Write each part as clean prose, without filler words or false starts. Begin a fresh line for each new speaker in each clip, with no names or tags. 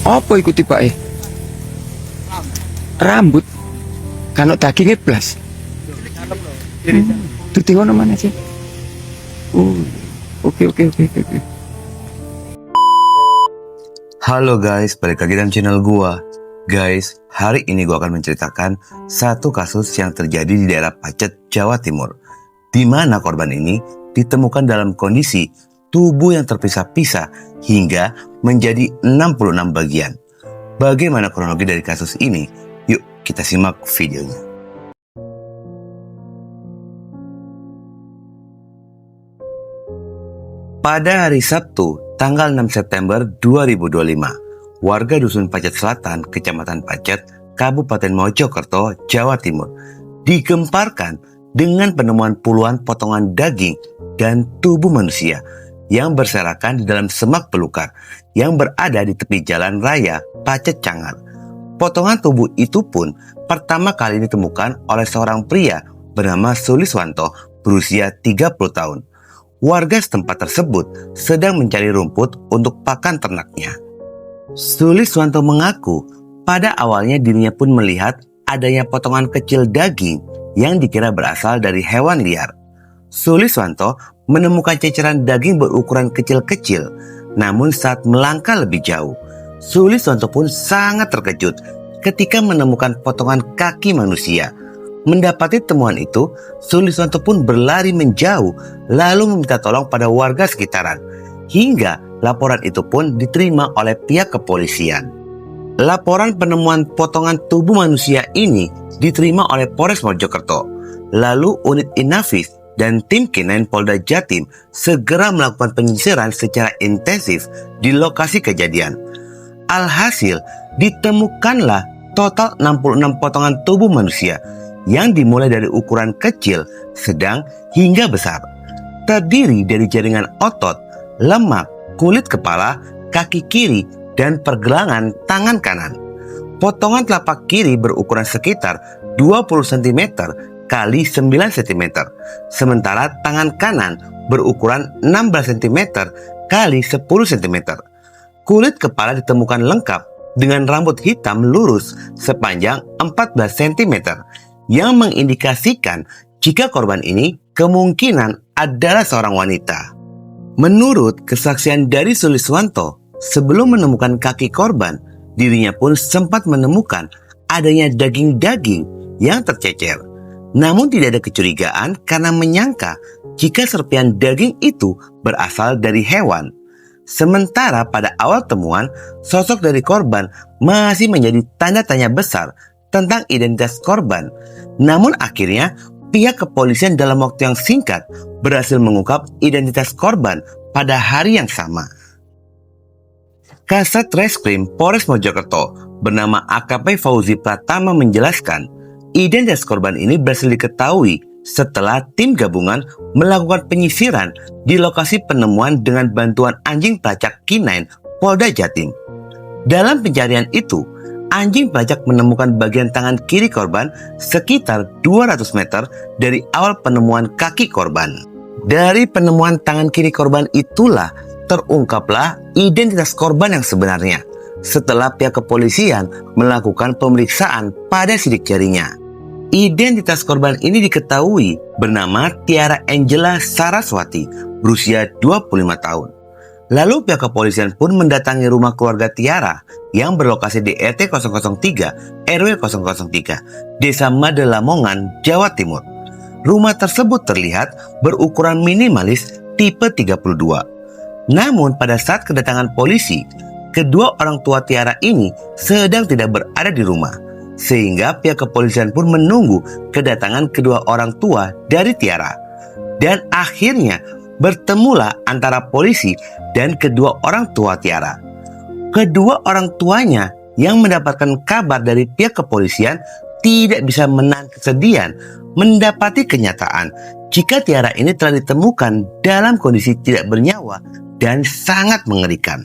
Apa ikuti Pak Rambut. Kalau dagingnya blas. Itu ngono mana sih? Oke.
Halo guys, balik lagi dalam channel gua. Guys, hari ini gua akan menceritakan satu kasus yang terjadi di daerah Pacet, Jawa Timur, di mana korban ini ditemukan dalam kondisi tubuh yang terpisah-pisah hingga menjadi 66 bagian. Bagaimana kronologi dari kasus ini? Yuk kita simak videonya. Pada hari Sabtu, tanggal 6 September 2025, warga Dusun Pacet Selatan, Kecamatan Pacet, Kabupaten Mojokerto, Jawa Timur, digemparkan dengan penemuan puluhan potongan daging dan tubuh manusia yang berserakan di dalam semak belukar yang berada di tepi jalan raya Pacet Cangar. Potongan tubuh itu pun pertama kali ditemukan oleh seorang pria bernama Suliswanto berusia 30 tahun. Warga setempat tersebut sedang mencari rumput untuk pakan ternaknya. Suliswanto mengaku pada awalnya dirinya pun melihat adanya potongan kecil daging yang dikira berasal dari hewan liar. Suliswanto menemukan ceceran daging berukuran kecil-kecil, namun saat melangkah lebih jauh, Suliswanto pun sangat terkejut ketika menemukan potongan kaki manusia. Mendapati temuan itu, Suliswanto pun berlari menjauh lalu meminta tolong pada warga sekitaran, hingga laporan itu pun diterima oleh pihak kepolisian. Laporan penemuan potongan tubuh manusia ini diterima oleh Polres Mojokerto. Lalu unit Inafis dan tim K9 Polda Jatim segera melakukan penyisiran secara intensif di lokasi kejadian. Alhasil, ditemukanlah total 66 potongan tubuh manusia yang dimulai dari ukuran kecil, sedang, hingga besar. Terdiri dari jaringan otot, lemak, kulit kepala, kaki kiri, dan pergelangan tangan kanan. Potongan telapak kiri berukuran sekitar 20 cm kali 9 cm, sementara tangan kanan berukuran 16 cm kali 10 cm. Kulit kepala ditemukan lengkap dengan rambut hitam lurus sepanjang 14 cm, yang mengindikasikan jika korban ini kemungkinan adalah seorang wanita. Menurut kesaksian dari Suliswanto, sebelum menemukan kaki korban, dirinya pun sempat menemukan adanya daging-daging yang tercecer. Namun tidak ada kecurigaan karena menyangka jika serpihan daging itu berasal dari hewan. Sementara pada awal temuan, sosok dari korban masih menjadi tanda tanya besar tentang identitas korban. Namun akhirnya pihak kepolisian dalam waktu yang singkat berhasil mengungkap identitas korban pada hari yang sama. Kasat Reskrim Polres Mojokerto bernama AKP Fauzi Pratama menjelaskan, identitas korban ini berhasil diketahui setelah tim gabungan melakukan penyisiran di lokasi penemuan dengan bantuan anjing pelacak K9 Polda Jatim. Dalam pencarian itu, anjing pelacak menemukan bagian tangan kiri korban sekitar 200 meter dari awal penemuan kaki korban. Dari penemuan tangan kiri korban itulah terungkaplah identitas korban yang sebenarnya setelah pihak kepolisian melakukan pemeriksaan pada sidik jarinya. Identitas korban ini diketahui bernama Tiara Angela Saraswati, berusia 25 tahun. Lalu pihak kepolisian pun mendatangi rumah keluarga Tiara yang berlokasi di RT 003 RW 003 Desa Madelamongan, Jawa Timur. Rumah tersebut terlihat berukuran minimalis tipe 32. Namun pada saat kedatangan polisi, kedua orang tua Tiara ini sedang tidak berada di rumah, sehingga pihak kepolisian pun menunggu kedatangan kedua orang tua dari Tiara. Dan akhirnya bertemulah antara polisi dan kedua orang tua Tiara. Kedua orang tuanya yang mendapatkan kabar dari pihak kepolisian tidak bisa menahan kesedihan mendapati kenyataan jika Tiara ini telah ditemukan dalam kondisi tidak bernyawa dan sangat mengerikan.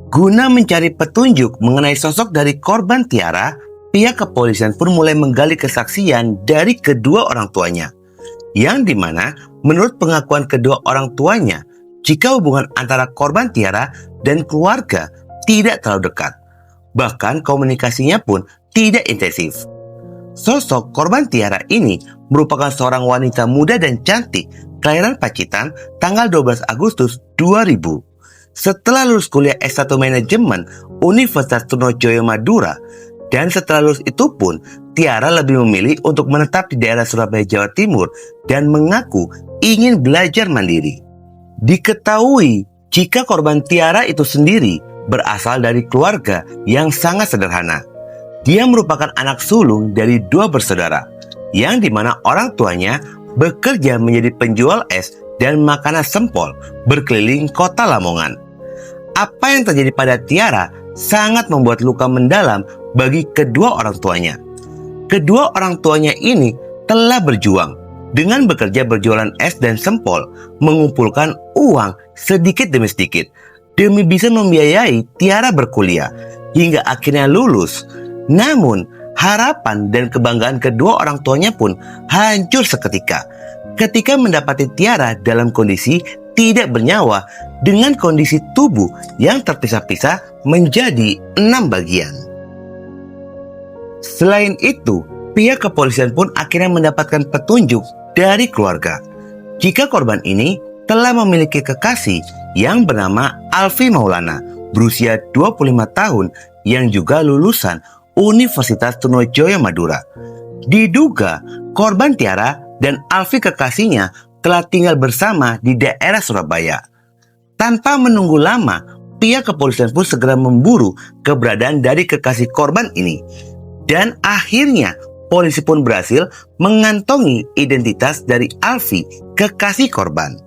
Guna mencari petunjuk mengenai sosok dari korban Tiara, pihak kepolisian pun mulai menggali kesaksian dari kedua orang tuanya, yang dimana menurut pengakuan kedua orang tuanya, jika hubungan antara korban Tiara dan keluarga tidak terlalu dekat. Bahkan komunikasinya pun tidak intensif. Sosok korban Tiara ini merupakan seorang wanita muda dan cantik kelahiran Pacitan tanggal 12 Agustus 2000. Setelah lulus kuliah S1 Manajemen Universitas Trunojoyo Madura, dan setelah lulus itu pun Tiara lebih memilih untuk menetap di daerah Surabaya, Jawa Timur dan mengaku ingin belajar mandiri. Diketahui jika korban Tiara itu sendiri berasal dari keluarga yang sangat sederhana. Dia merupakan anak sulung dari 2 bersaudara, yang dimana orang tuanya bekerja menjadi penjual es dan makanan sempol berkeliling kota Lamongan. Apa yang terjadi pada Tiara sangat membuat luka mendalam bagi kedua orang tuanya. Kedua orang tuanya ini telah berjuang dengan bekerja berjualan es dan sempol, mengumpulkan uang sedikit demi sedikit demi bisa membiayai Tiara berkuliah hingga akhirnya lulus. Namun, harapan dan kebanggaan kedua orang tuanya pun hancur seketika ketika mendapati Tiara dalam kondisi tidak bernyawa dengan kondisi tubuh yang terpisah-pisah menjadi 6 bagian. Selain itu, pihak kepolisian pun akhirnya mendapatkan petunjuk dari keluarga jika korban ini telah memiliki kekasih yang bernama Alfi Maulana berusia 25 tahun yang juga lulusan Universitas Trunojoyo Madura. Diduga korban Tiara dan Alfi kekasihnya telah tinggal bersama di daerah Surabaya. Tanpa menunggu lama, pihak kepolisian pun segera memburu keberadaan dari kekasih korban ini. Dan akhirnya polisi pun berhasil mengantongi identitas dari Alfi, kekasih korban.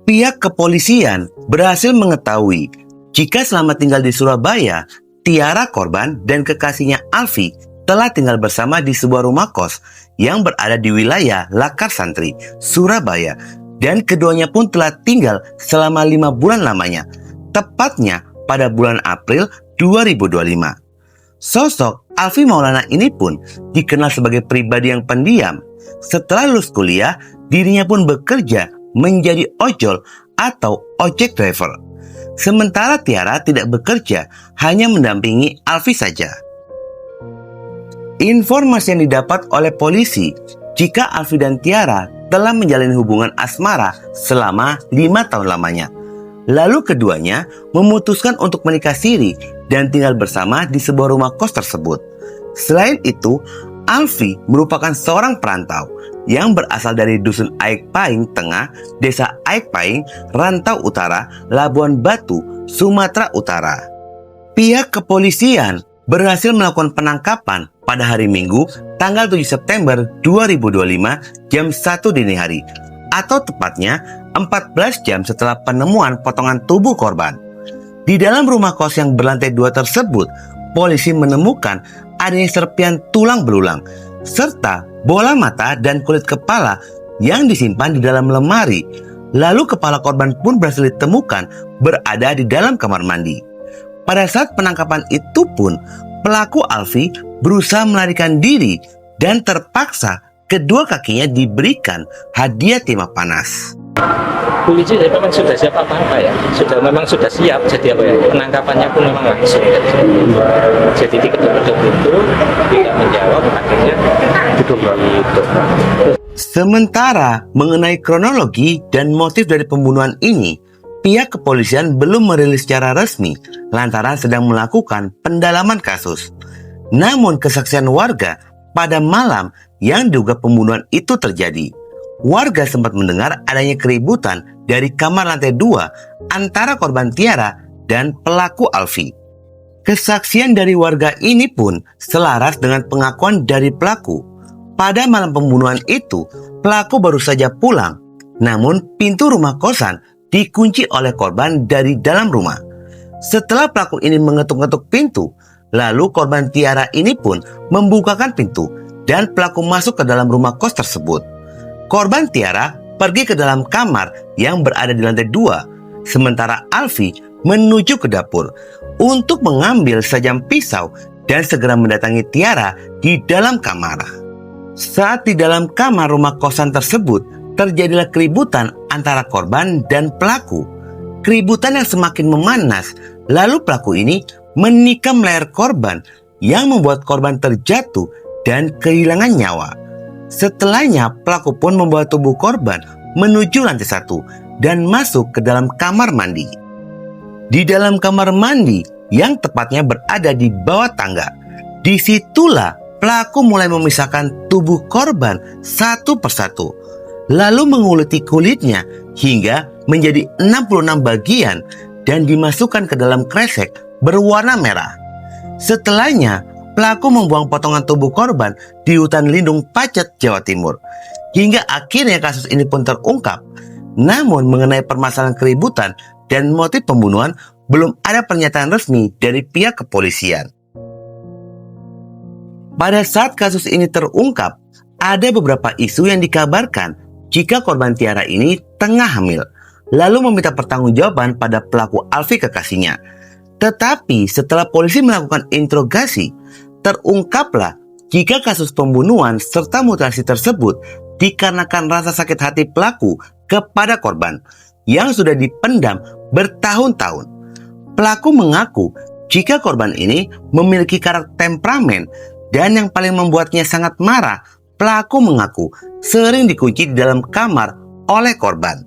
Pihak kepolisian berhasil mengetahui jika selama tinggal di Surabaya, Tiara korban dan kekasihnya Alfi telah tinggal bersama di sebuah rumah kos yang berada di wilayah Lakar Santri, Surabaya, dan keduanya pun telah tinggal selama 5 bulan lamanya, tepatnya pada bulan April 2025. Sosok Alfi Maulana ini pun dikenal sebagai pribadi yang pendiam. Setelah lulus kuliah, dirinya pun bekerja menjadi ojol atau ojek driver. Sementara Tiara tidak bekerja, hanya mendampingi Alfi saja. Informasi yang didapat oleh polisi jika Alfi dan Tiara telah menjalin hubungan asmara selama 5 tahun lamanya. Lalu keduanya memutuskan untuk menikah siri dan tinggal bersama di sebuah rumah kos tersebut. Selain itu, Alfi merupakan seorang perantau yang berasal dari Dusun Aik Paing Tengah, Desa Aik Paing, Rantau Utara, Labuan Batu, Sumatera Utara. Pihak kepolisian berhasil melakukan penangkapan pada hari Minggu, tanggal 7 September 2025 jam 1 dini hari, atau tepatnya 14 jam setelah penemuan potongan tubuh korban. Di dalam rumah kos yang berlantai 2 tersebut, polisi menemukan adanya serpian tulang belulang, serta bola mata dan kulit kepala yang disimpan di dalam lemari. Lalu kepala korban pun berhasil ditemukan berada di dalam kamar mandi. Pada saat penangkapan itu pun, pelaku Alfi berusaha melarikan diri dan terpaksa kedua kakinya diberikan hadiah timah panas.
Polisi memang sudah siap apa-apa ya, memang sudah siap, jadi apa ya, penangkapannya pun memang langsung. Jadi di kedua-kedua itu tidak menjawab, akhirnya gitu.
Sementara mengenai kronologi dan motif dari pembunuhan ini, pihak kepolisian belum merilis secara resmi lantaran sedang melakukan pendalaman kasus. Namun kesaksian warga pada malam yang diduga pembunuhan itu terjadi, warga sempat mendengar adanya keributan dari kamar lantai 2 antara korban Tiara dan pelaku Alfi. Kesaksian dari warga ini pun selaras dengan pengakuan dari pelaku. Pada malam pembunuhan itu, pelaku baru saja pulang, namun pintu rumah kosan dikunci oleh korban dari dalam rumah. Setelah pelaku ini mengetuk-ngetuk pintu, lalu korban Tiara ini pun membukakan pintu dan pelaku masuk ke dalam rumah kos tersebut. Korban Tiara pergi ke dalam kamar yang berada di lantai 2, sementara Alfi menuju ke dapur untuk mengambil sajam pisau dan segera mendatangi Tiara di dalam kamar. Saat di dalam kamar rumah kosan tersebut, terjadilah keributan antara korban dan pelaku. Keributan yang semakin memanas Lalu pelaku ini menikam leher korban yang membuat korban terjatuh dan kehilangan nyawa. Setelahnya, pelaku pun membawa tubuh korban menuju lantai 1 dan masuk ke dalam kamar mandi. Di dalam kamar mandi yang tepatnya berada di bawah tangga, disitulah pelaku mulai memisahkan tubuh korban satu persatu, lalu menguliti kulitnya hingga menjadi 66 bagian dan dimasukkan ke dalam kresek berwarna merah. Setelahnya, pelaku membuang potongan tubuh korban di hutan lindung Pacet, Jawa Timur. Hingga akhirnya kasus ini pun terungkap. Namun mengenai permasalahan keributan dan motif pembunuhan, belum ada pernyataan resmi dari pihak kepolisian. Pada saat kasus ini terungkap, ada beberapa isu yang dikabarkan jika korban Tiara ini tengah hamil, lalu meminta pertanggungjawaban pada pelaku Alfi kekasihnya. Tetapi setelah polisi melakukan interogasi, terungkaplah jika kasus pembunuhan serta mutilasi tersebut dikarenakan rasa sakit hati pelaku kepada korban yang sudah dipendam bertahun-tahun. Pelaku mengaku jika korban ini memiliki karakter temperamen dan yang paling membuatnya sangat marah, pelaku mengaku sering dikunci di dalam kamar oleh korban.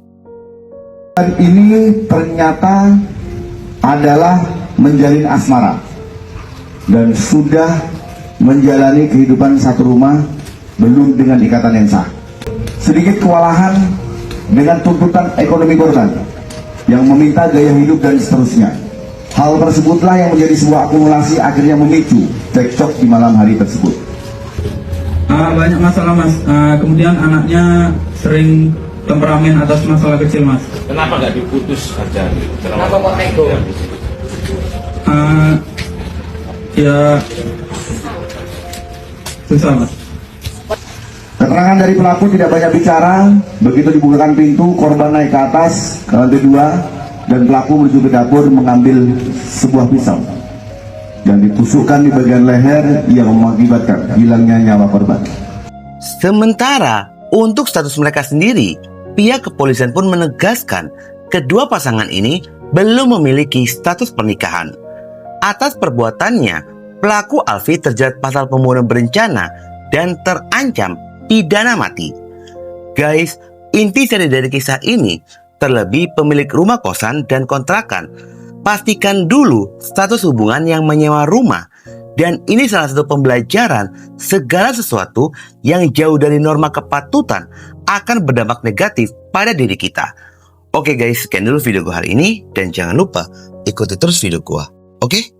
Ini ternyata adalah menjalin asmara dan sudah menjalani kehidupan satu rumah belum dengan ikatan yang sah. Sedikit kewalahan dengan tuntutan ekonomi korban yang meminta gaya hidup dan seterusnya. Hal tersebutlah yang menjadi sebuah akumulasi akhirnya memicu cekcok di malam hari tersebut.
Banyak masalah mas, kemudian anaknya sering temperamen atas masalah kecil mas.
Kenapa nggak diputus saja? Kenapa kok nego?
Ya susah mas.
Keterangan dari pelaku tidak banyak bicara. Begitu dibukakan pintu, korban naik ke atas ke lantai 2 dan pelaku menuju ke dapur mengambil sebuah pisau dan ditusukkan di bagian leher yang mengakibatkan hilangnya nyawa korban.
Sementara untuk status mereka sendiri, pihak kepolisian pun menegaskan kedua pasangan ini belum memiliki status pernikahan. Atas perbuatannya, pelaku Alfi terjerat pasal pembunuhan berencana dan terancam pidana mati. Guys, inti dari kisah ini, terlebih pemilik rumah kosan dan kontrakan, pastikan dulu status hubungan yang menyewa rumah. Dan ini salah satu pembelajaran segala sesuatu yang jauh dari norma kepatutan akan berdampak negatif pada diri kita. Oke guys, sekian dulu video gue hari ini dan jangan lupa ikuti terus video gue. Oke?